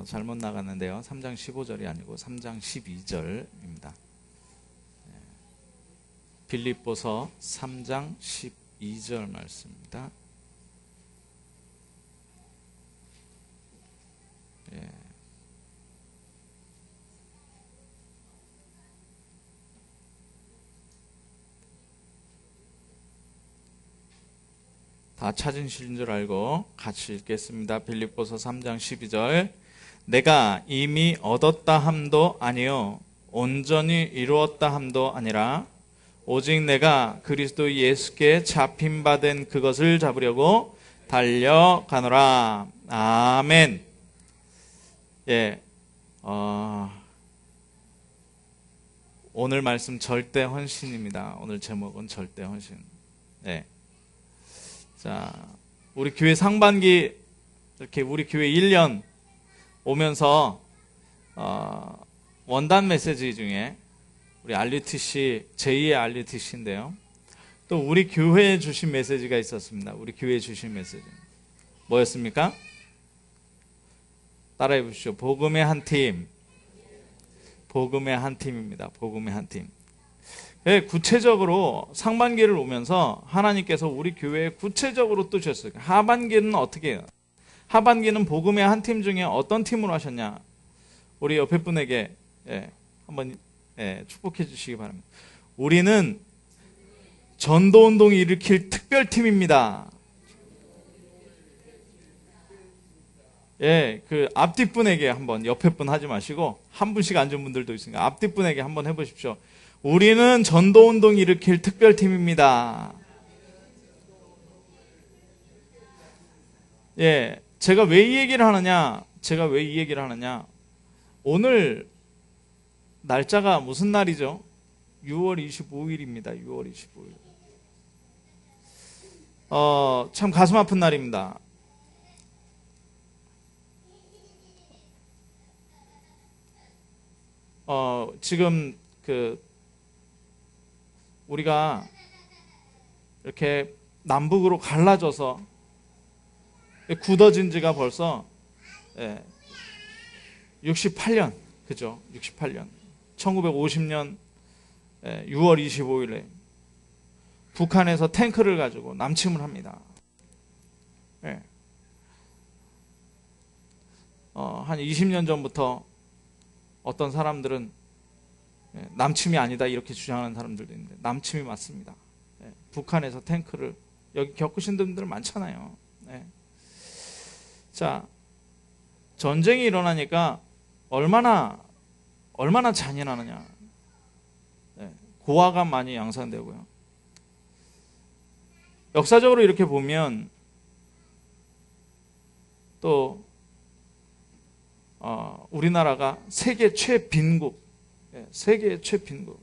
잘못 나갔는데요. 3장 15절이 아니고 3장 12절입니다. 빌립보서 3장 12절 말씀입니다. 다 찾으신 줄 알고 같이 읽겠습니다. 빌립보서 3장 12절. 내가 이미 얻었다 함도 아니요 온전히 이루었다 함도 아니라 오직 내가 그리스도 예수께 잡힌 바 된 그것을 잡으려고 달려가노라. 아멘. 오늘 말씀 절대 헌신입니다. 오늘 제목은 절대 헌신. 자, 우리 교회 상반기 이렇게 우리 교회 1년 오면서 원단 메시지 중에 우리 RUTC 제2의 RUTC인데요. 또 우리 교회에 주신 메시지가 있었습니다. 우리 교회에 주신 메시지 뭐였습니까? 따라해 보십시오. 복음의 한 팀. 복음의 한 팀입니다. 복음의 한 팀. 구체적으로 상반기를 오면서 하나님께서 우리 교회에 구체적으로 또 주셨어요. 하반기는 어떻게 해요? 하반기는 복음의 한 팀 중에 어떤 팀으로 하셨냐? 우리 옆에 분에게 한번 축복해 주시기 바랍니다. 우리는 전도운동을 일으킬 특별팀입니다. 그 앞뒷분에게 한번, 옆에 분 하지 마시고 한 분씩 앉은 분들도 있으니까 앞뒷분에게 한번 해보십시오. 우리는 전도운동 일으킬 특별팀입니다. 제가 왜 이 얘기를 하느냐? 오늘 날짜가 무슨 날이죠? 6월 25일입니다. 6월 25일. 참 가슴 아픈 날입니다. 지금 우리가 이렇게 남북으로 갈라져서 굳어진 지가 벌써 68년, 그죠? 68년. 1950년 6월 25일에 북한에서 탱크를 가지고 남침을 합니다. 한 20년 전부터 어떤 사람들은 남침이 아니다 이렇게 주장하는 사람들도 있는데 남침이 맞습니다. 북한에서 탱크를, 여기 겪으신 분들 많잖아요. 자, 전쟁이 일어나니까 얼마나 잔인하느냐. 고아가 많이 양산되고요. 역사적으로 이렇게 보면 또 우리나라가 세계 최빈국, 세계 최빈국.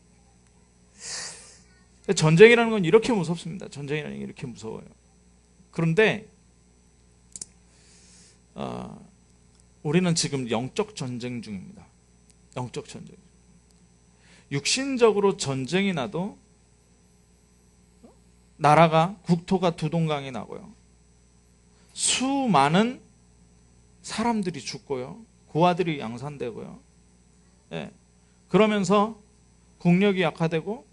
전쟁이라는 건 이렇게 무섭습니다. 전쟁이라는 게 이렇게 무서워요. 그런데 우리는 지금 영적 전쟁 중입니다. 영적 전쟁. 육신적으로 전쟁이 나도 나라가, 국토가 두동강이 나고요. 수많은 사람들이 죽고요. 고아들이 양산되고요. 그러면서 국력이 약화되고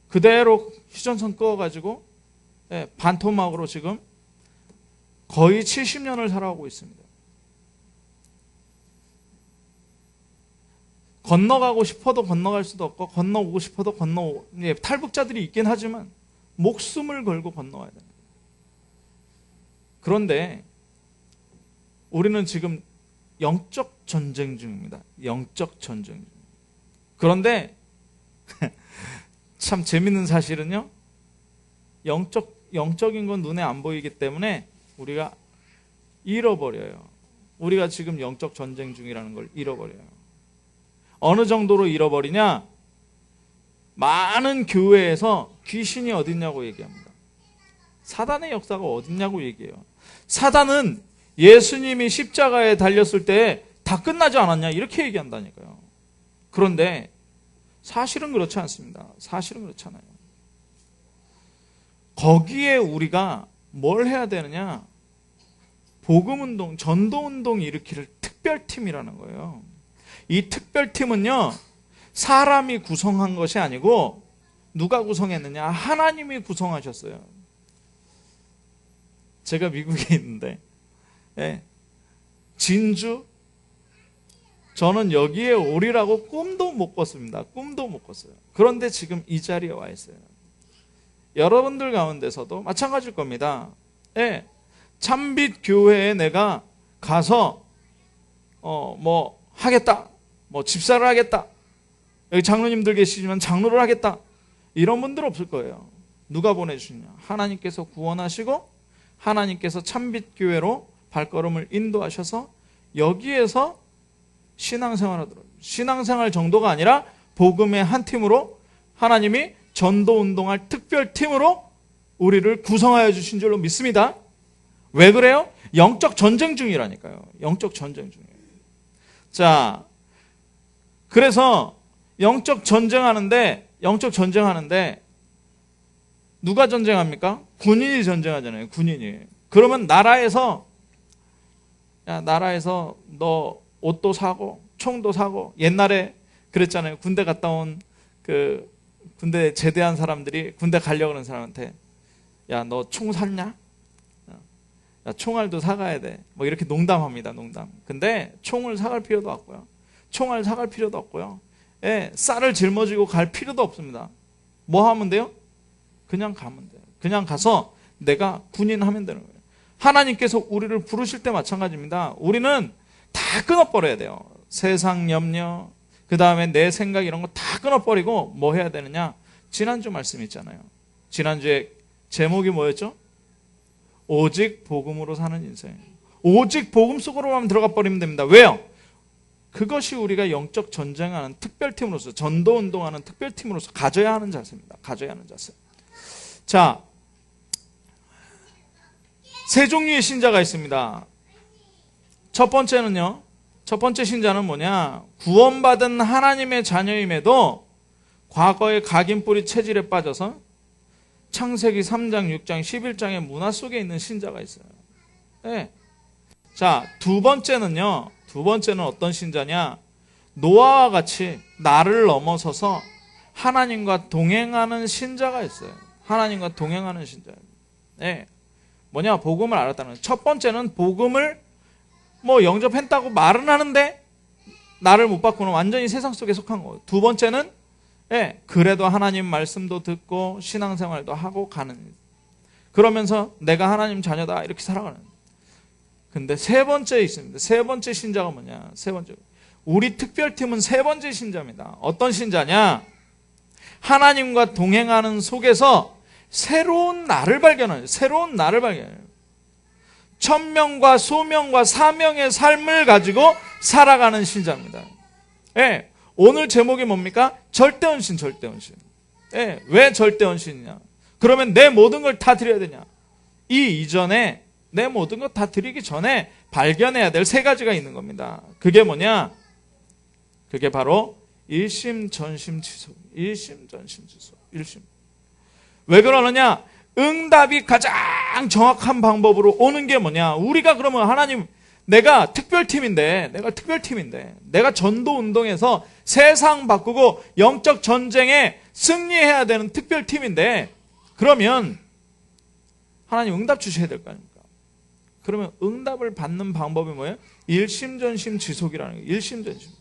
그대로 휴전선 끄어가지고 반토막으로 지금 거의 70년을 살아오고 있습니다. 건너가고 싶어도 건너갈 수도 없고 건너오고 싶어도 탈북자들이 있긴 하지만 목숨을 걸고 건너와야 됩니다. 그런데 우리는 지금 영적 전쟁 중입니다. 영적 전쟁 중. 그런데 참 재밌는 사실은요. 영적인 건 눈에 안 보이기 때문에 우리가 잃어버려요. 우리가 지금 영적 전쟁 중이라는 걸 잃어버려요. 어느 정도로 잃어버리냐? 많은 교회에서 귀신이 어딨냐고 얘기합니다. 사단의 역사가 어딨냐고 얘기해요. 사단은 예수님이 십자가에 달렸을 때 다 끝나지 않았냐 이렇게 얘기한다니까요. 그런데 사실은 그렇지 않습니다. 사실은 그렇지 않아요. 거기에 우리가 뭘 해야 되느냐? 복음운동, 전도운동 일으킬 특별팀이라는 거예요. 이 특별팀은요, 사람이 구성한 것이 아니고 누가 구성했느냐? 하나님이 구성하셨어요. 제가 미국에 있는데 진주, 저는 여기에 오리라고 꿈도 못 꿨습니다. 꿈도 못 꿨어요. 그런데 지금 이 자리에 와 있어요. 여러분들 가운데서도 마찬가지일 겁니다. 참빛 교회에 내가 가서 뭐 하겠다, 뭐 집사를 하겠다, 여기 장로님들 계시지만 장로를 하겠다, 이런 분들 없을 거예요. 누가 보내주시냐? 하나님께서 구원하시고 하나님께서 참빛 교회로 발걸음을 인도하셔서 여기에서 신앙생활 하도록, 신앙생활 정도가 아니라 복음의 한 팀으로 하나님이 전도운동할 특별팀으로 우리를 구성하여 주신 줄로 믿습니다. 왜 그래요? 영적 전쟁 중이라니까요. 영적 전쟁 중이에요. 자, 그래서 영적 전쟁하는데 누가 전쟁합니까? 군인이 전쟁하잖아요. 군인이. 그러면 나라에서 너 옷도 사고 총도 사고, 옛날에 그랬잖아요. 군대 갔다 온 군대 제대한 사람들이 군대 가려고 하는 사람한테, 야, 너 총 샀냐? 야, 총알도 사가야 돼. 뭐 이렇게 농담합니다. 농담. 근데 총을 사갈 필요도 없고요. 총알 사갈 필요도 없고요. 쌀을 짊어지고 갈 필요도 없습니다. 뭐 하면 돼요? 그냥 가면 돼요. 그냥 가서 내가 군인 하면 되는 거예요. 하나님께서 우리를 부르실 때 마찬가지입니다. 우리는 다 끊어버려야 돼요. 세상 염려, 그 다음에 내 생각 이런 거 다 끊어버리고 뭐 해야 되느냐? 지난주 말씀 있잖아요. 지난주에 제목이 뭐였죠? 오직 복음으로 사는 인생. 오직 복음 속으로만 들어가 버리면 됩니다. 왜요? 그것이 우리가 영적 전쟁하는 특별팀으로서, 전도운동하는 특별팀으로서 가져야 하는 자세입니다. 가져야 하는 자세. 자, 세 종류의 신자가 있습니다. 첫 번째 신자는 뭐냐? 구원받은 하나님의 자녀임에도 과거의 각인뿌리 체질에 빠져서 창세기 3장, 6장, 11장의 문화 속에 있는 신자가 있어요. 자, 두 번째는 어떤 신자냐? 노아와 같이 나를 넘어서서 하나님과 동행하는 신자가 있어요. 하나님과 동행하는 신자. 뭐냐? 복음을 알았다는 거예요. 첫 번째는 복음을 영접했다고 말은 하는데 나를 못 바꾸는 완전히 세상 속에 속한 거예요. 두 번째는 그래도 하나님 말씀도 듣고 신앙생활도 하고 가는, 그러면서 내가 하나님 자녀다 이렇게 살아가는. 근데 세 번째 있습니다. 세 번째 신자가 뭐냐? 세 번째, 우리 특별팀은 세 번째 신자입니다. 어떤 신자냐? 하나님과 동행하는 속에서 새로운 나를 발견해요. 새로운 나를 발견해요. 천명과 소명과 사명의 삶을 가지고 살아가는 신자입니다. 오늘 제목이 뭡니까? 절대헌신, 절대헌신. 왜 절대헌신이냐? 그러면 내 모든 걸 다 드려야 되냐? 이 이전에 내 모든 것 다 드리기 전에 발견해야 될 세 가지가 있는 겁니다. 그게 뭐냐? 그게 바로 일심, 전심, 지속. 일심, 전심, 지속. 일심. 왜 그러느냐? 응답이 가장 정확한 방법으로 오는 게 뭐냐? 우리가 그러면 하나님, 내가 특별팀인데, 내가 전도운동에서 세상 바꾸고 영적 전쟁에 승리해야 되는 특별팀인데, 그러면 하나님 응답 주셔야 될 거 아닙니까? 그러면 응답을 받는 방법이 뭐예요? 일심전심 지속이라는 거예요. 일심전심.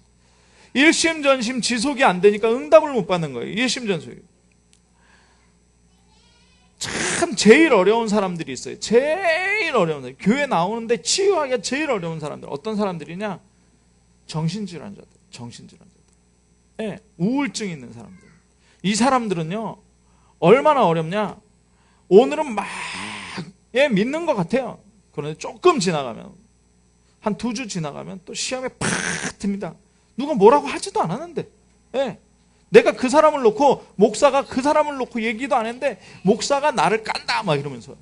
일심전심 지속이 안 되니까 응답을 못 받는 거예요. 일심전심. 참 제일 어려운 사람들이 있어요. 제일 어려운 사람들. 교회 나오는데 치유하기가 제일 어려운 사람들. 어떤 사람들이냐? 정신질환자들. 우울증 있는 사람들. 이 사람들은요, 얼마나 어렵냐? 오늘은 막 믿는 것 같아요. 그런데 조금 지나가면, 한 2주 지나가면 또 시험에 팍 듭니다. 누가 뭐라고 하지도 않았는데, 내가 그 사람을 놓고, 목사가 그 사람을 놓고 얘기도 안 했는데 목사가 나를 깐다 막 이러면서.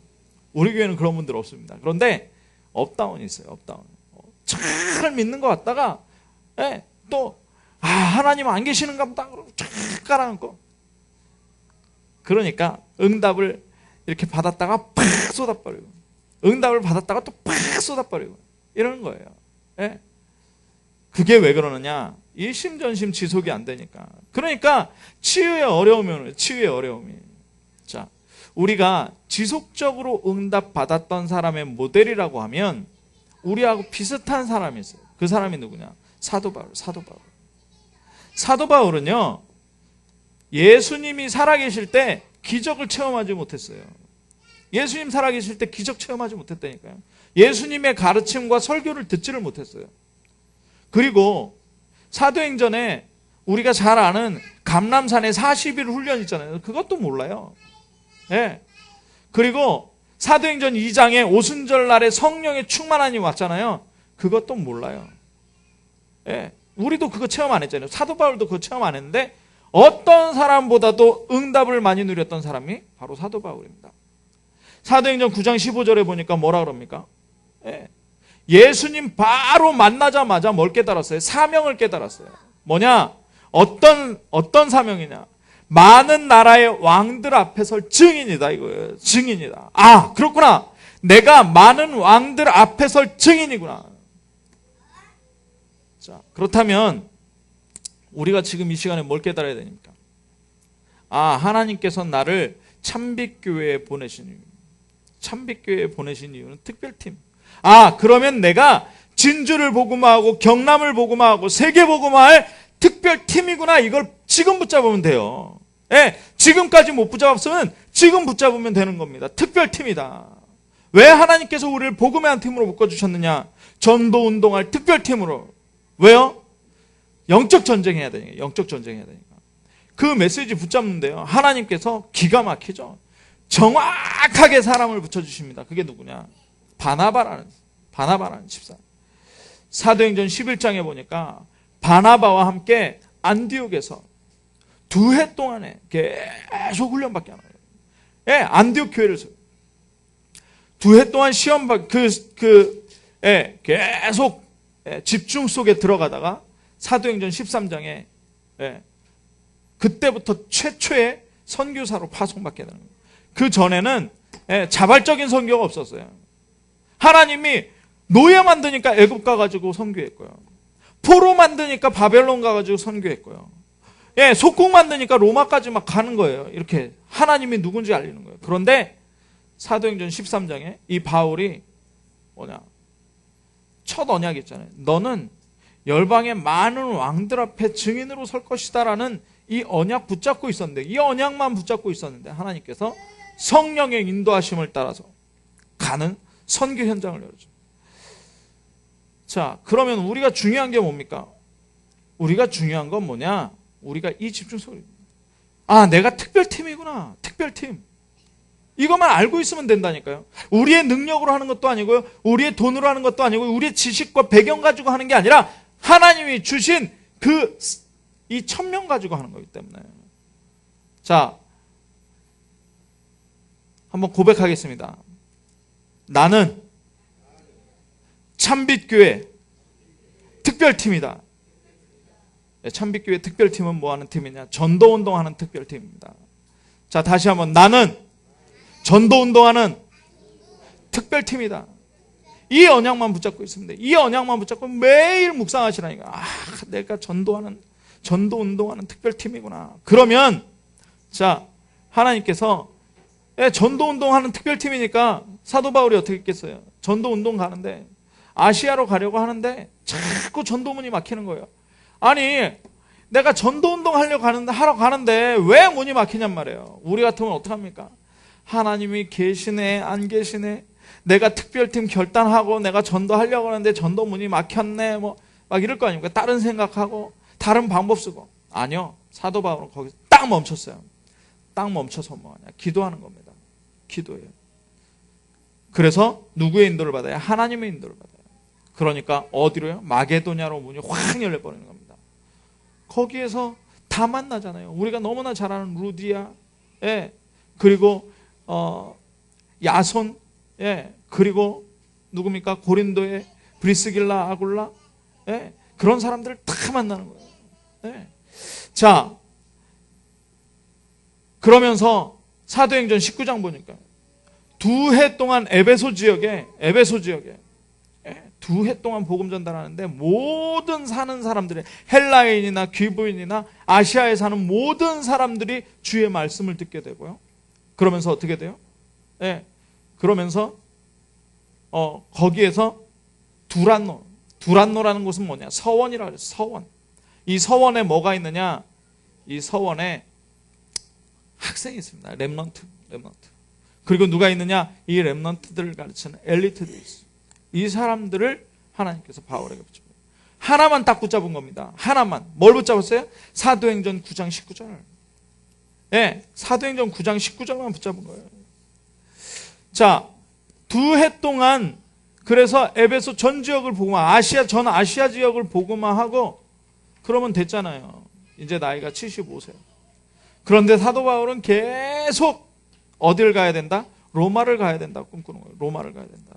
우리 교회는 그런 분들 없습니다. 그런데 업다운이 있어요. 업다운. 잘 믿는 것 같다가 또 하나님 안 계시는가 보다 그러고 쫙 깔아앉고. 그러니까 응답을 이렇게 받았다가 팍 쏟아버리고. 응답을 받았다가 또 팍 쏟아버리고 이러는 거예요. 예? 그게 왜 그러느냐? 일심전심 지속이 안 되니까. 그러니까 치유의 어려움이 오는 거예요. 치유의 어려움이. 자, 우리가 지속적으로 응답 받았던 사람의 모델이라고 하면 우리하고 비슷한 사람이 있어요. 그 사람이 누구냐? 사도 바울. 사도 바울은요, 예수님이 살아계실 때 기적을 체험하지 못했어요. 예수님 살아계실 때 기적 체험하지 못했다니까요. 예수님의 가르침과 설교를 듣지를 못했어요. 그리고 사도행전에 우리가 잘 아는 감람산의 40일 훈련 있잖아요. 그것도 몰라요. 예. 그리고 사도행전 2장에 오순절 날에 성령의 충만함이 왔잖아요. 그것도 몰라요. 예. 우리도 그거 체험 안 했잖아요. 사도 바울도 그거 체험 안 했는데 어떤 사람보다도 응답을 많이 누렸던 사람이 바로 사도 바울입니다. 사도행전 9장 15절에 보니까 뭐라 그럽니까? 예. 예수님 바로 만나자마자 뭘 깨달았어요? 사명을 깨달았어요. 뭐냐? 어떤 사명이냐? 많은 나라의 왕들 앞에 설 증인이다 이거예요. 증인이다. 아, 그렇구나. 내가 많은 왕들 앞에 설 증인이구나. 자, 그렇다면 우리가 지금 이 시간에 뭘 깨달아야 됩니까? 아, 하나님께서 나를 참빛교회에 보내신 이유. 참빛교회에 보내신 이유는 특별팀. 아, 그러면 내가 진주를 복음화하고 경남을 복음화하고 세계 복음화할 특별팀이구나. 이걸 지금 붙잡으면 돼요. 예, 지금까지 못 붙잡았으면 지금 붙잡으면 되는 겁니다. 특별팀이다. 왜 하나님께서 우리를 복음의 한 팀으로 묶어주셨느냐? 전도운동할 특별팀으로. 왜요? 영적 전쟁해야 되니까. 영적 전쟁해야 되니까. 그 메시지 붙잡는데요, 하나님께서 기가 막히죠. 정확하게 사람을 붙여주십니다. 그게 누구냐? 바나바라는 집사. 사도행전 11장에 보니까 바나바와 함께 안디옥에서 2해 동안에 계속 훈련받게 하는 거예요. 예, 안디옥 교회를 2해 동안 계속 집중 속에 들어가다가 사도행전 13장에 그때부터 최초의 선교사로 파송받게 되는 거예요. 그 전에는 자발적인 선교가 없었어요. 하나님이 노예 만드니까 애굽 가가지고 선교했고요. 포로 만드니까 바벨론 가가지고 선교했고요. 예, 속국 만드니까 로마까지 막 가는 거예요. 이렇게 하나님이 누군지 알리는 거예요. 그런데 사도행전 13장에 이 바울이 뭐냐? 첫 언약 있잖아요. 너는 열방의 많은 왕들 앞에 증인으로 설 것이다라는 이 언약 붙잡고 있었는데, 이 언약만 붙잡고 있었는데 하나님께서 성령의 인도하심을 따라서 가는 선교 현장을 열어줘. 자, 그러면 우리가 중요한 게 뭡니까? 우리가 중요한 건 뭐냐? 우리가 이 집중 속에, 아, 내가 특별팀이구나. 특별팀. 이것만 알고 있으면 된다니까요. 우리의 능력으로 하는 것도 아니고요, 우리의 돈으로 하는 것도 아니고, 우리의 지식과 배경 가지고 하는 게 아니라 하나님이 주신 이 천명 가지고 하는 거기 때문에. 자, 한번 고백하겠습니다. 나는 참빛교회 특별팀이다. 참빛교회 특별팀은 뭐 하는 팀이냐? 전도운동하는 특별팀입니다. 자, 다시 한번. 나는 전도운동하는 특별팀이다. 이 언약만 붙잡고 있습니다. 이 언약만 붙잡고 매일 묵상하시라니까. 아, 내가 전도운동하는 특별팀이구나. 그러면 자, 하나님께서 전도운동하는 특별팀이니까 사도 바울이 어떻게 했겠어요? 전도운동 가는데 아시아로 가려고 하는데 자꾸 전도문이 막히는 거예요. 아니, 내가 전도운동 하러 가는데 왜 문이 막히냔 말이에요. 우리 같으면 어떡합니까? 하나님이 계시네 안 계시네, 내가 특별팀 결단하고 내가 전도하려고 하는데 전도문이 막혔네, 뭐 막 이럴 거 아닙니까? 다른 생각하고 다른 방법 쓰고. 아니요, 사도 바울은 거기서 딱 멈췄어요. 딱 멈춰서 뭐하냐? 기도하는 겁니다. 기도예요. 그래서 누구의 인도를 받아요? 하나님의 인도를 받아요. 그러니까 어디로요? 마게도냐로 문이 확 열려버리는 겁니다. 거기에서 다 만나잖아요. 우리가 너무나 잘 아는 루디아, 그리고 야손, 그리고 누굽니까? 고린도의 브리스길라, 아굴라, 그런 사람들을 다 만나는 거예요. 자, 그러면서 사도행전 19장 보니까 2해 동안 에베소 지역에 2해 동안 복음 전달하는데 모든 사는 사람들이, 헬라인이나 귀부인이나 아시아에 사는 모든 사람들이 주의 말씀을 듣게 되고요. 그러면서 어떻게 돼요? 그러면서 거기에서 두란노라는 곳은 뭐냐? 서원이라 그래요. 서원. 이 서원에 뭐가 있느냐? 이 서원에 학생이 있습니다. 렘넌트. 그리고 누가 있느냐? 이 렘넌트들을 가르치는 엘리트들이 있어요. 이 사람들을 하나님께서 바울에게 붙잡아요. 하나만 딱 붙잡은 겁니다. 하나만. 뭘 붙잡았어요? 사도행전 9장 19절. 사도행전 9장 19절만 붙잡은 거예요. 자, 2해 동안 그래서 에베소 전 지역을 복음화, 전 아시아 지역을 복음화하고 그러면 됐잖아요. 이제 나이가 75세. 그런데 사도 바울은 계속 어딜 가야 된다? 로마를 가야 된다 꿈꾸는 거예요. 로마를 가야 된다.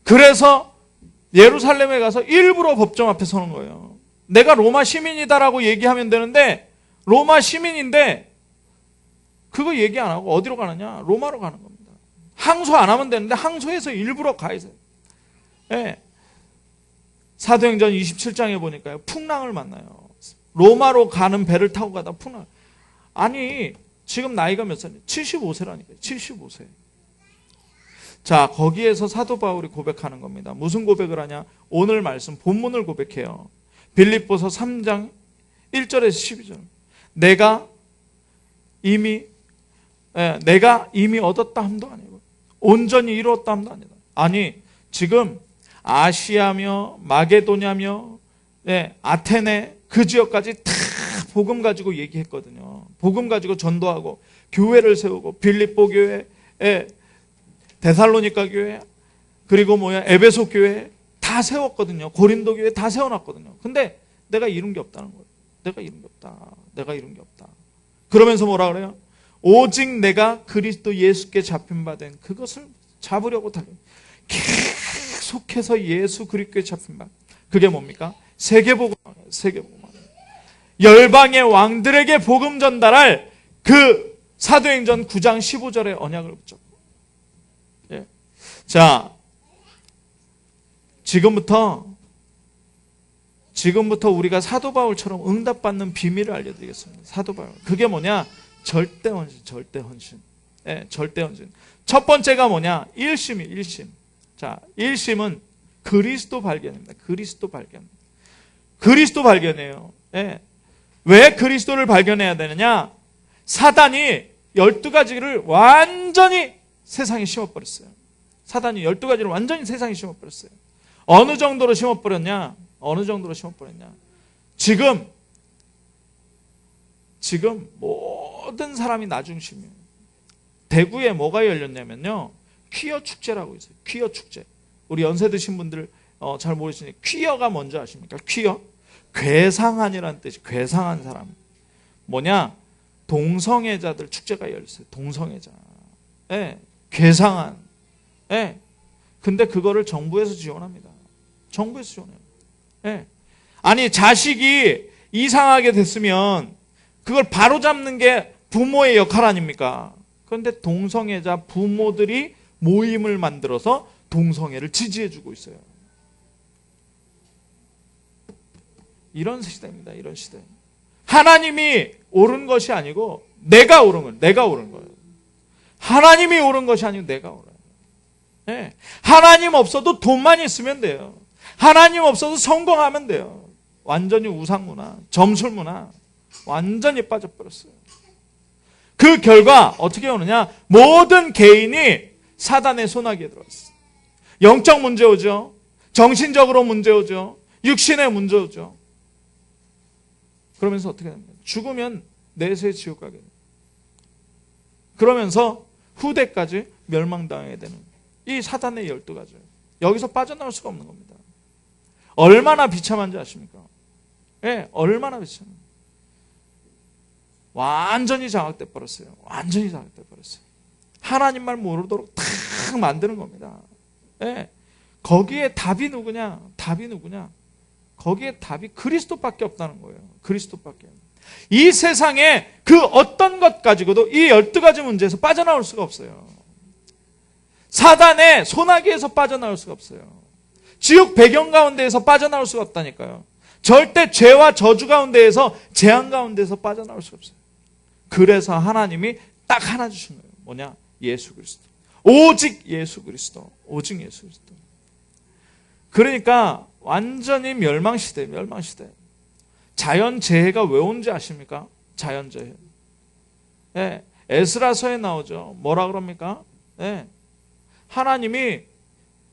그래서 예루살렘에 가서 일부러 법정 앞에 서는 거예요. 내가 로마 시민이다라고 얘기하면 되는데, 로마 시민인데 그거 얘기 안 하고 어디로 가느냐? 로마로 가는 겁니다. 항소 안 하면 되는데 항소해서 일부러 가야 돼요. 사도행전 27장에 보니까요, 풍랑을 만나요. 로마로 가는 배를 타고 가다 풍랑. 아니, 지금 나이가 몇 살이에요? 75세라니까요. 75세. 자, 거기에서 사도 바울이 고백하는 겁니다. 무슨 고백을 하냐? 오늘 말씀 본문을 고백해요. 빌립보서 3장 1절에서 12절. 내가 이미 얻었다 함도 아니고 온전히 이루었다 함도 아니다. 아니, 지금 아시아며 마게도냐며 아테네 그 지역까지 다 복음 가지고 얘기했거든요. 복음 가지고 전도하고 교회를 세우고 빌립보 교회, 데살로니가 교회, 그리고 에베소 교회 다 세웠거든요. 고린도 교회 다 세워놨거든요. 근데 내가 이룬 게 없다는 거예요. 내가 이룬 게 없다. 그러면서 뭐라 그래요? 오직 내가 그리스도 예수께 잡힌 바 된 그것을 잡으려고 달려. 계속해서 예수 그리스도에 잡힌 바. 그게 뭡니까? 세계복음. 열방의 왕들에게 복음 전달할 그 사도행전 9장 15절의 언약을 붙잡고. 자, 지금부터 우리가 사도 바울처럼 응답받는 비밀을 알려드리겠습니다. 사도 바울. 그게 뭐냐? 절대 헌신. 절대 헌신. 첫 번째가 뭐냐? 일심. 자, 일심은 그리스도 발견입니다. 그리스도 발견이에요. 왜 그리스도를 발견해야 되느냐? 사단이 12가지를 완전히 세상에 심어버렸어요. 사단이 12가지를 완전히 세상에 심어버렸어요. 어느 정도로 심어버렸냐? 지금 모든 사람이 나 중심이에요. 대구에 뭐가 열렸냐면요, 퀴어 축제라고 있어요. 퀴어 축제. 우리 연세 드신 분들 잘 모르시니까 퀴어가 뭔지 아십니까? 퀴어? 괴상한이라는 뜻이. 괴상한 사람. 뭐냐? 동성애자들 축제가 열렸어요. 동성애자. 괴상한. 근데 그거를 정부에서 지원합니다. 정부에서 지원해요. 아니, 자식이 이상하게 됐으면 그걸 바로잡는 게 부모의 역할 아닙니까? 그런데 동성애자 부모들이 모임을 만들어서 동성애를 지지해주고 있어요. 이런 시대입니다. 이런 시대. 하나님이 옳은 것이 아니고 내가 옳은 거예요. 내가 옳은 거예요. 하나님이 옳은 것이 아니고 내가 옳아요. 하나님 없어도 돈만 있으면 돼요. 하나님 없어도 성공하면 돼요. 완전히 우상문화, 점술문화 완전히 빠져버렸어요. 그 결과 어떻게 오느냐? 모든 개인이 사단의 소나기에 들어갔어요. 영적 문제 오죠. 정신적으로 문제 오죠. 육신의 문제 오죠. 그러면서 어떻게 됩니까? 죽으면 내세 지옥 가게 됩니다. 그러면서 후대까지 멸망당하게 되는 이 사단의 12가지. 여기서 빠져나올 수가 없는 겁니다. 얼마나 비참한지 아십니까? 얼마나 비참해요. 완전히 장악돼 버렸어요. 하나님 말 모르도록 탁 만드는 겁니다. 거기에 답이 누구냐? 거기에 답이 그리스도밖에 없다는 거예요. 그리스도밖에. 이 세상에 그 어떤 것 가지고도 이 12가지 문제에서 빠져나올 수가 없어요. 사단의 소나기에서 빠져나올 수가 없어요. 지옥 배경 가운데에서 빠져나올 수가 없다니까요. 절대 죄와 저주 가운데에서 재앙 가운데에서 빠져나올 수가 없어요. 그래서 하나님이 딱 하나 주신 거예요. 뭐냐? 예수 그리스도. 오직 예수 그리스도. 오직 예수 그리스도. 그러니까 완전히 멸망시대, 멸망시대. 자연재해가 왜 온지 아십니까? 자연재해. 예, 에스라서에 나오죠. 뭐라 그럽니까? 예, 하나님이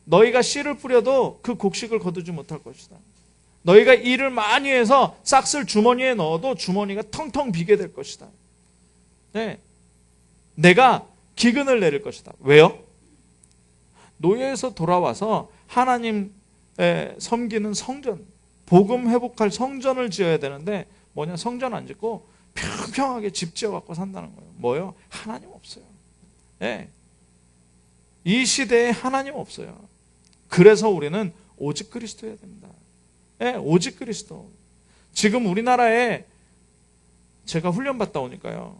너희가 씨를 뿌려도 그 곡식을 거두지 못할 것이다. 너희가 일을 많이 해서 싹쓸 주머니에 넣어도 주머니가 텅텅 비게 될 것이다. 예, 내가 기근을 내릴 것이다. 왜요? 노예에서 돌아와서 하나님 섬기는 성전, 복음 회복할 성전을 지어야 되는데 뭐냐? 성전 안 짓고 평평하게 집 지어갖고 산다는 거예요. 뭐요? 하나님 없어요. 예. 이 시대에 하나님 없어요. 그래서 우리는 오직 그리스도 해야 됩니다. 예, 오직 그리스도. 지금 우리나라에 제가 훈련받다 오니까요.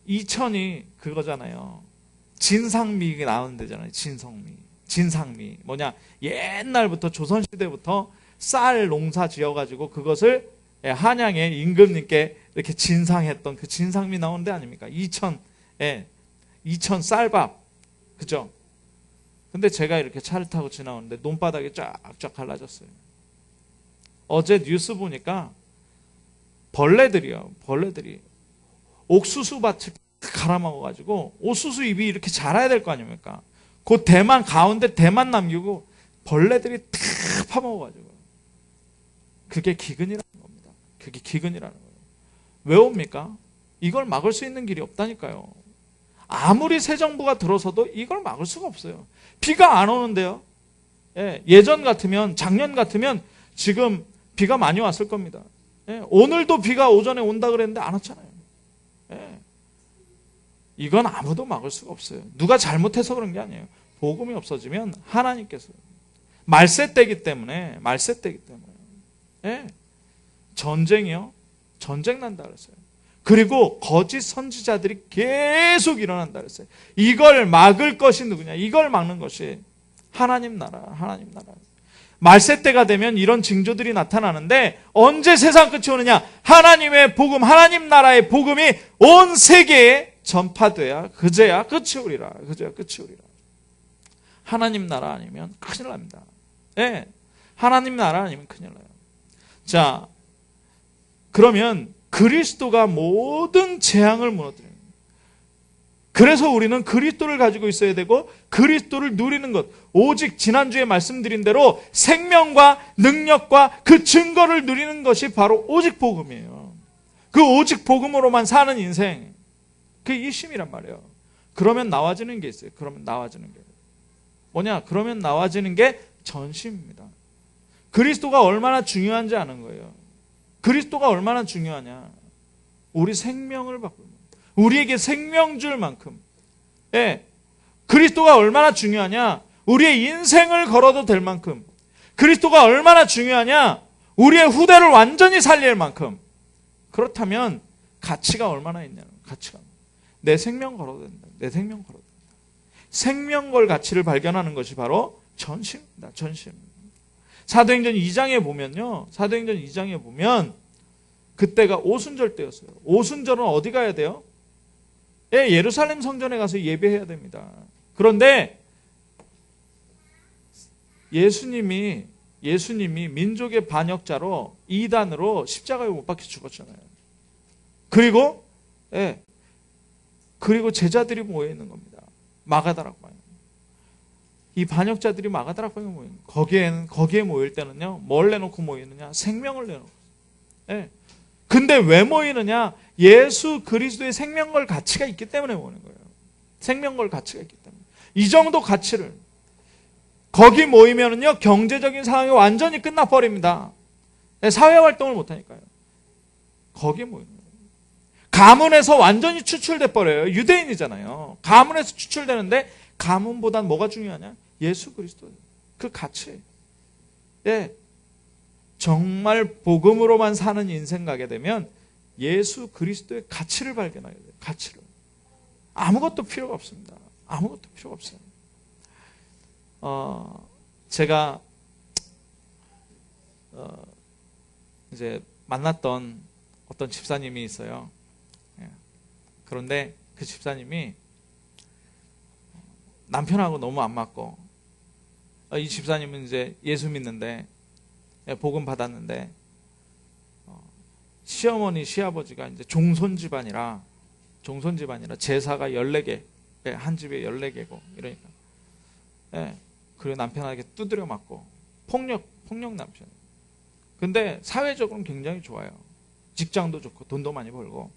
이천이 그거잖아요. 진상미 나오는 데잖아요. 진상미. 뭐냐? 옛날부터 조선시대부터 쌀 농사 지어가지고 그것을 한양의 임금님께 이렇게 진상했던 그 진상미 나오는 데 아닙니까? 이천 쌀밥. 그죠? 근데 제가 이렇게 차를 타고 지나오는데 논바닥이 쫙쫙 갈라졌어요. 어제 뉴스 보니까 벌레들이 옥수수밭을 갈아먹어가지고 옥수수 잎이 이렇게 자라야 될 거 아닙니까? 그 대만 가운데 대만 남기고 벌레들이 다 파먹어가지고. 그게 기근이라는 겁니다. 그게 기근이라는 거예요. 왜 옵니까? 이걸 막을 수 있는 길이 없다니까요. 아무리 새 정부가 들어서도 이걸 막을 수가 없어요. 비가 안 오는데요. 예, 예전 같으면, 작년 같으면 지금 비가 많이 왔을 겁니다. 예, 오늘도 비가 오전에 온다 그랬는데 안 왔잖아요. 예, 이건 아무도 막을 수가 없어요. 누가 잘못해서 그런 게 아니에요. 복음이 없어지면 하나님께서 말세 때기 때문에 예, 전쟁이요. 전쟁 난다 그랬어요. 그리고 거짓 선지자들이 계속 일어난다 그랬어요. 이걸 막을 것이 누구냐? 이걸 막는 것이 하나님 나라. 말세 때가 되면 이런 징조들이 나타나는데 언제 세상 끝이 오느냐? 하나님의 복음, 하나님 나라의 복음이 온 세계에 전파돼야 그제야 끝이 오리라. 하나님 나라 아니면 큰일 납니다. 예, 하나님 나라 아니면 큰일 나요. 자, 그러면 그리스도가 모든 재앙을 무너뜨리는 거예요. 그래서 우리는 그리스도를 가지고 있어야 되고 그리스도를 누리는 것, 오직 지난주에 말씀드린 대로 생명과 능력과 그 증거를 누리는 것이 바로 오직 복음이에요. 그 오직 복음으로만 사는 인생, 그게 일심이란 말이에요. 그러면 나와지는 게 있어요. 그러면 나와지는 게 전심입니다. 그리스도가 얼마나 중요한지 아는 거예요. 그리스도가 얼마나 중요하냐? 우리 생명을 바꾸는, 우리에게 생명 줄 만큼. 예, 그리스도가 얼마나 중요하냐? 우리의 인생을 걸어도 될 만큼. 그리스도가 얼마나 중요하냐? 우리의 후대를 완전히 살릴 만큼. 그렇다면 가치가 얼마나 있냐는, 가치가. 내 생명 걸어도 된다. 생명 걸 가치를 발견하는 것이 바로 전심입니다. 전심. 사도행전 2장에 보면 그때가 오순절 때였어요. 오순절은 어디 가야 돼요? 예, 예루살렘 성전에 가서 예배해야 됩니다. 그런데 예수님이 민족의 반역자로 이단으로 십자가에 못 박혀 죽었잖아요. 그리고 제자들이 모여 있는 겁니다. 마가다락방에. 이 반역자들이 마가다락방에 모여 있는 거예요. 거기에 모일 때는요, 뭘 내놓고 모이느냐? 생명을 내놓고. 예. 근데 왜 모이느냐? 예수 그리스도의 생명걸 가치가 있기 때문에 모이는 거예요. 생명걸 가치가 있기 때문에. 이 정도 가치를. 거기 모이면은요, 경제적인 상황이 완전히 끝나버립니다. 사회활동을 못하니까요. 거기에 모이는 거예요. 가문에서 완전히 추출돼 버려요. 유대인이잖아요. 가문에서 추출되는데 가문보단 뭐가 중요하냐? 예수 그리스도. 그 가치. 예. 정말 복음으로만 사는 인생 가게 되면 예수 그리스도의 가치를 발견하게 돼요. 가치를. 아무것도 필요가 없습니다. 아무것도 필요가 없어요. 제가 이제 만났던 어떤 집사님이 있어요. 그런데 그 집사님이 남편하고 너무 안 맞고, 이 집사님은 이제 예수 믿는데, 복음 받았는데, 시어머니, 시아버지가 이제 종손 집안이라 제사가 14개, 한 집에 14개고, 이러니까. 그리고 남편에게 두드려 맞고, 폭력 남편. 근데 사회적으로는 굉장히 좋아요. 직장도 좋고, 돈도 많이 벌고.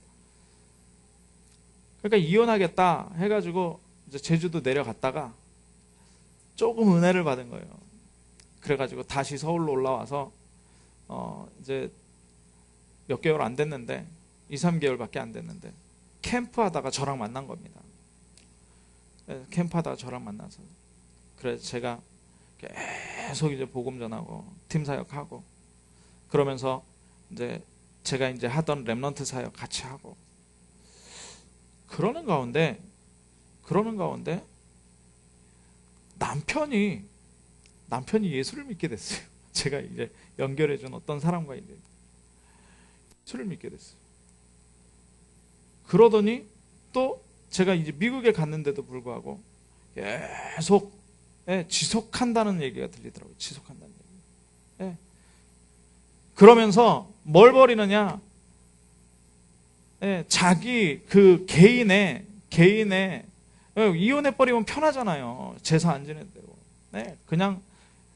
그러니까 이혼하겠다 해가지고, 이제 제주도 내려갔다가 조금 은혜를 받은 거예요. 그래가지고 다시 서울로 올라와서 이제 몇 개월 안 됐는데 2, 3개월밖에 안 됐는데 캠프하다가 저랑 만난 겁니다. 캠프하다가 저랑 만나서 그래서 제가 계속 이제 복음 전하고 팀 사역하고 그러면서 이제 제가 이제 하던 렘넌트 사역 같이 하고 그러는 가운데 남편이 예수를 믿게 됐어요. 제가 이제 연결해준 어떤 사람과 이제 예수를 믿게 됐어요. 그러더니 또 제가 이제 미국에 갔는데도 불구하고 계속 지속한다는 얘기가 들리더라고요. 지속한다는 얘기. 그러면서 뭘 버리느냐? 자기 그 개인의 이혼해버리면 편하잖아요. 제사 안 지내도 되고. 그냥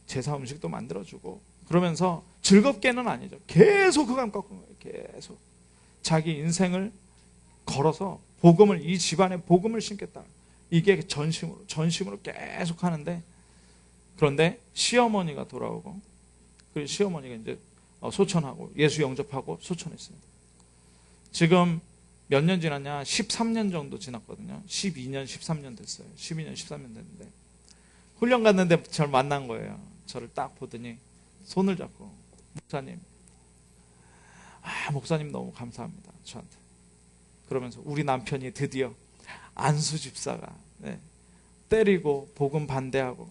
제사 음식도 만들어주고 그러면서 즐겁게는 아니죠. 계속 그간 꺾은 거예요. 계속 자기 인생을 걸어서 이 집안에 복음을 심겠다. 이게 전심으로 계속 하는데 그런데 시어머니가 돌아오고 그리고 시어머니가 이제 소천하고 예수 영접하고 소천했습니다. 지금 몇 년 지났냐? 13년 정도 지났거든요. 12년, 13년 됐어요. 12년, 13년 됐는데 훈련 갔는데 저를 만난 거예요. 저를 딱 보더니 손을 잡고 목사님 너무 감사합니다. 저한테. 그러면서 우리 남편이 드디어 안수 집사가 때리고 복음 반대하고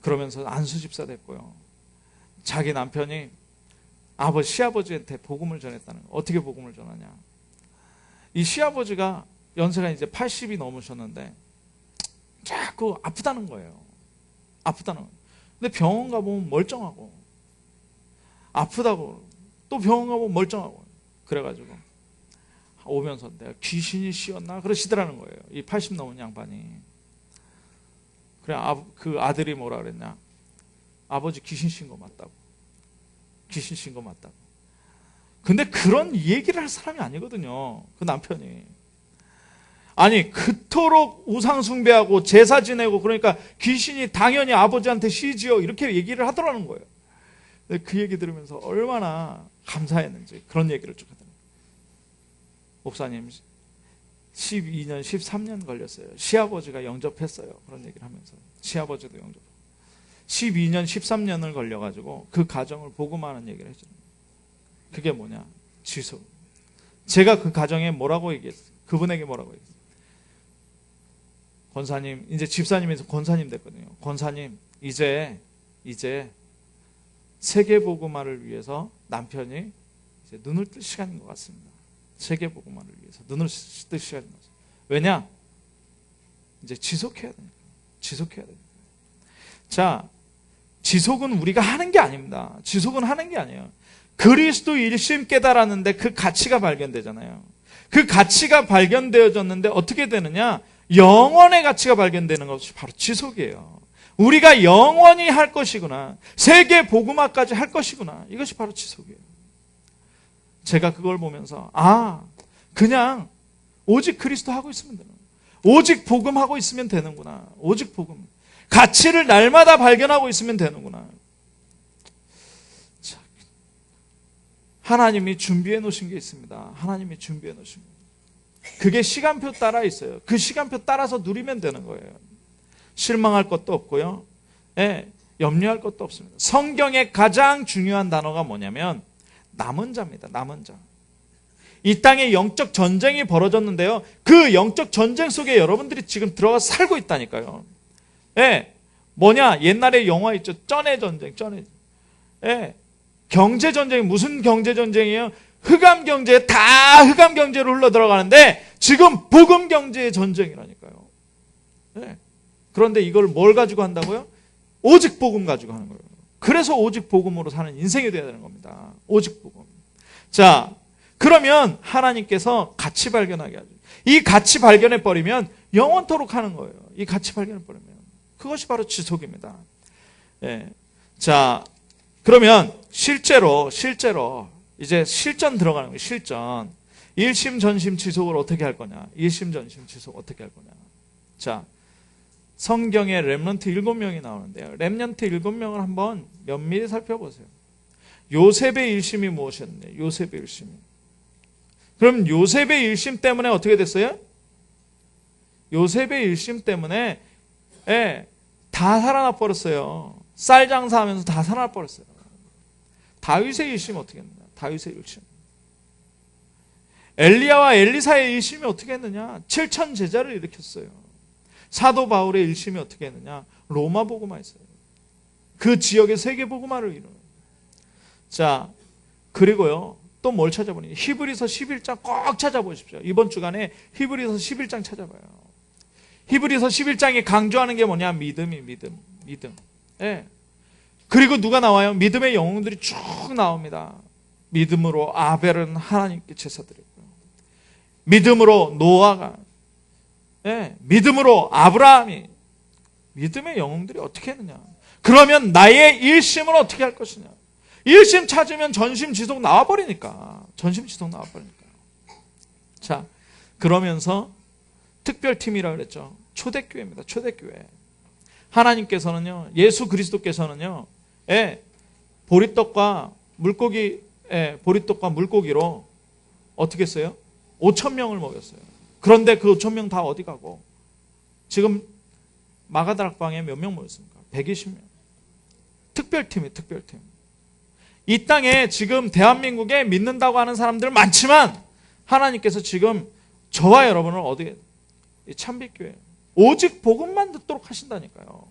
그러면서 안수 집사 됐고요. 자기 남편이 시아버지한테 복음을 전했다는 거예요. 어떻게 복음을 전하냐? 이 시아버지가 연세가 이제 80이 넘으셨는데 자꾸 아프다는 거예요. 근데 병원 가보면 멀쩡하고 아프다고 또 병원 가보면 멀쩡하고 그래가지고 오면서 내가 귀신이 씌었나 그러시더라는 거예요. 이 80 넘은 양반이. 그래 그 아들이 뭐라 그랬냐? 아버지 귀신 씌인 거 맞다고. 귀신 씌인 거 맞다고. 근데 그런 얘기를 할 사람이 아니거든요. 그 남편이. 아니 그토록 우상 숭배하고 제사 지내고 그러니까 귀신이 당연히 아버지한테 씌지요 이렇게 얘기를 하더라는 거예요. 근데 그 얘기 들으면서 얼마나 감사했는지 그런 얘기를 쭉 하더라고요. 목사님 12년 13년 걸렸어요. 시아버지가 영접했어요. 그런 얘기를 하면서 시아버지도 영접 12년 13년을 걸려가지고 그 가정을 복음하는 얘기를 해줘요. 그게 뭐냐? 지속. 제가 그 가정에 뭐라고 얘기했어요? 그분에게 뭐라고 얘기했어요? 권사님, 이제 집사님에서 권사님 됐거든요. 권사님, 이제 세계 복음화를 위해서 남편이 이제 눈을 뜰 시간인 것 같습니다. 세계 복음화를 위해서 눈을 뜰 시간인 것 같습니다. 왜냐? 이제 지속해야 되니까. 자, 지속은 우리가 하는 게 아닙니다. 지속은 하는 게 아니에요. 그리스도 일심 깨달았는데 그 가치가 발견되잖아요. 그 가치가 발견되어졌는데 어떻게 되느냐? 영원의 가치가 발견되는 것이 바로 지속이에요. 우리가 영원히 할 것이구나. 세계 복음화까지 할 것이구나. 이것이 바로 지속이에요. 제가 그걸 보면서 그냥 오직 그리스도 하고 있으면 되는 거야. 오직 복음하고 있으면 되는구나. 오직 복음. 가치를 날마다 발견하고 있으면 되는구나. 자, 하나님이 준비해 놓으신 게 있습니다. 하나님이 준비해 놓으신 거. 그게 시간표 따라 있어요. 그 시간표 따라서 누리면 되는 거예요. 실망할 것도 없고요. 염려할 것도 없습니다. 성경의 가장 중요한 단어가 뭐냐면 남은 자입니다. 남은 자. 이 땅에 영적 전쟁이 벌어졌는데요. 그 영적 전쟁 속에 여러분들이 지금 들어가 살고 있다니까요. 예. 뭐냐? 옛날에 영화 있죠. 쩐의 전쟁, 쩐의. 예. 경제 전쟁이 무슨 경제 전쟁이에요? 흑암 경제, 다 흑암 경제로 흘러 들어가는데 지금 복음 경제의 전쟁이라니까요. 예. 그런데 이걸 뭘 가지고 한다고요? 오직 복음 가지고 하는 거예요. 그래서 오직 복음으로 사는 인생이 되어야 되는 겁니다. 오직 복음. 자, 그러면 하나님께서 가치 발견하게 하죠. 이 가치 발견해 버리면 영원토록 하는 거예요. 이 가치 발견해 버리면. 그것이 바로 지속입니다. 예. 자, 그러면 실제로 이제 실전 들어가는 거예요. 실전. 일심 전심 지속을 어떻게 할 거냐? 일심 전심 지속 어떻게 할 거냐? 자, 성경에 렘넌트 7명이 나오는데요. 렘넌트 7명을 한번 면밀히 살펴보세요. 요셉의 일심이 무엇이었나요? 요셉의 일심이. 그럼 요셉의 일심 때문에 어떻게 됐어요? 요셉의 일심 때문에 다 살아나 버렸어요. 쌀 장사하면서 다 살아나 버렸어요. 다윗의 일심이 어떻게 했느냐? 다윗의 일심. 엘리야와 엘리사의 일심이 어떻게 했느냐? 7천 제자를 일으켰어요. 사도 바울의 일심이 어떻게 했느냐? 로마 복음화 했어요. 그 지역의 세계 복음화를 이루는. 자, 그리고요. 또 뭘 찾아보니? 히브리서 11장 꼭 찾아보십시오. 이번 주간에 히브리서 11장 찾아봐요. 히브리서 11장이 강조하는 게 뭐냐? 믿음. 예. 그리고 누가 나와요? 믿음의 영웅들이 쭉 나옵니다. 믿음으로 아벨은 하나님께 제사드렸고요. 믿음으로 노아가, 믿음으로 아브라함이, 믿음의 영웅들이 어떻게 했느냐? 그러면 나의 일심을 어떻게 할 것이냐? 일심 찾으면 전심 지속 나와버리니까. 자, 그러면서 특별팀이라고 그랬죠. 초대교회입니다. 초대교회. 하나님께서는요, 예수 그리스도께서는요, 보리떡과 물고기로 어떻게 했어요? 5,000명을 먹였어요. 그런데 그 5,000명 다 어디 가고? 지금 마가다락방에 몇 명 모였습니까? 120명. 특별팀이 특별팀. 이 땅에 지금 대한민국에 믿는다고 하는 사람들 많지만 하나님께서 지금 저와 여러분을 어디에? 참빛교회. 오직 복음만 듣도록 하신다니까요.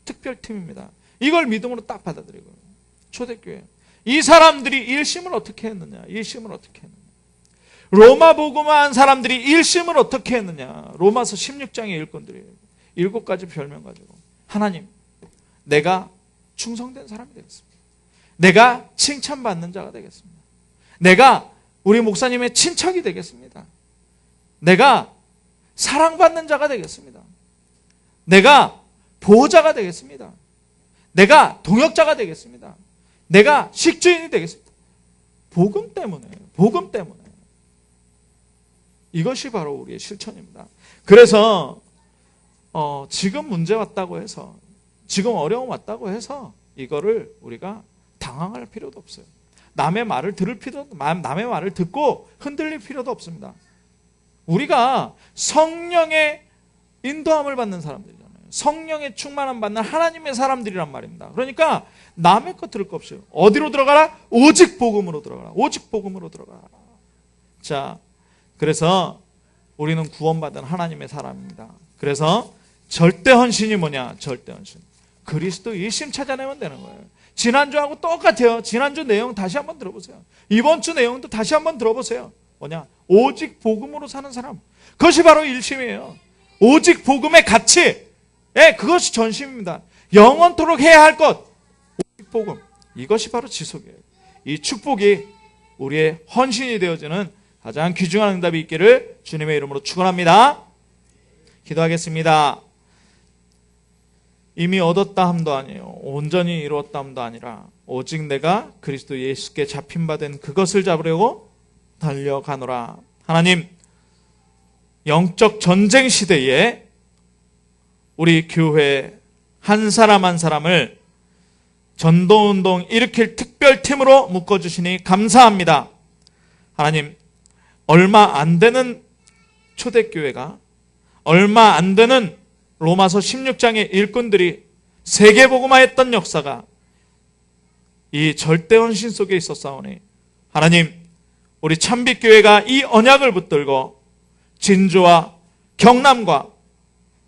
특별팀입니다. 이걸 믿음으로 딱 받아들이고. 초대교회. 이 사람들이 일심을 어떻게 했느냐? 로마 복음화한 사람들이 일심을 어떻게 했느냐? 로마서 16장의 일꾼들이 7가지 별명 가지고 하나님, 내가 충성된 사람이 되겠습니다. 내가 칭찬받는 자가 되겠습니다. 내가 우리 목사님의 친척이 되겠습니다. 내가 사랑받는 자가 되겠습니다. 내가 보호자가 되겠습니다. 내가 동역자가 되겠습니다. 내가 식주인이 되겠습니다. 복음 때문에. 이것이 바로 우리의 실천입니다. 그래서 지금 문제 왔다고 해서, 지금 어려움 왔다고 해서 이거를 우리가 당황할 필요도 없어요. 남의 말을 듣고 흔들릴 필요도 없습니다. 우리가 성령의 인도함을 받는 사람들이잖아요. 성령의 충만함 받는 하나님의 사람들이란 말입니다. 그러니까 남의 것 들을 거 없어요. 어디로 들어가라? 오직 복음으로 들어가라. 자, 그래서 우리는 구원받은 하나님의 사람입니다. 그래서 절대 헌신이 뭐냐? 절대 헌신. 그리스도 일심 찾아내면 되는 거예요. 지난주하고 똑같아요. 지난주 내용 다시 한번 들어보세요. 이번 주 내용도 다시 한번 들어보세요. 뭐냐? 오직 복음으로 사는 사람. 그것이 바로 일심이에요. 오직 복음의 가치. 그것이 전심입니다. 영원토록 해야 할 것. 오직 복음. 이것이 바로 지속이에요. 이 축복이 우리의 헌신이 되어지는 가장 귀중한 응답이 있기를 주님의 이름으로 축원합니다. 기도하겠습니다. 이미 얻었다 함도 아니에요. 온전히 이루었다 함도 아니라 오직 내가 그리스도 예수께 잡힌 바 된 그것을 잡으려고 달려가노라. 하나님, 영적 전쟁 시대에 우리 교회 한 사람 한 사람을 전도운동 일으킬 특별팀으로 묶어주시니 감사합니다. 하나님, 얼마 안 되는 초대교회가, 얼마 안 되는 로마서 16장의 일꾼들이 세계복음화했던 역사가 이 절대헌신 속에 있었사오니 하나님, 우리 참빛교회가 이 언약을 붙들고 진주와 경남과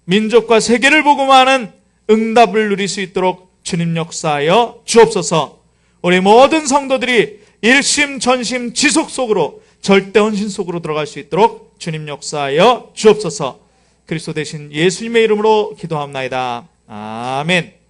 민족과 세계를 복음하는 응답을 누릴 수 있도록 주님 역사하여 주옵소서. 우리 모든 성도들이 일심 전심 지속 속으로 절대 헌신 속으로 들어갈 수 있도록 주님 역사하여 주옵소서. 그리스도 대신 예수님의 이름으로 기도합나이다. 아멘.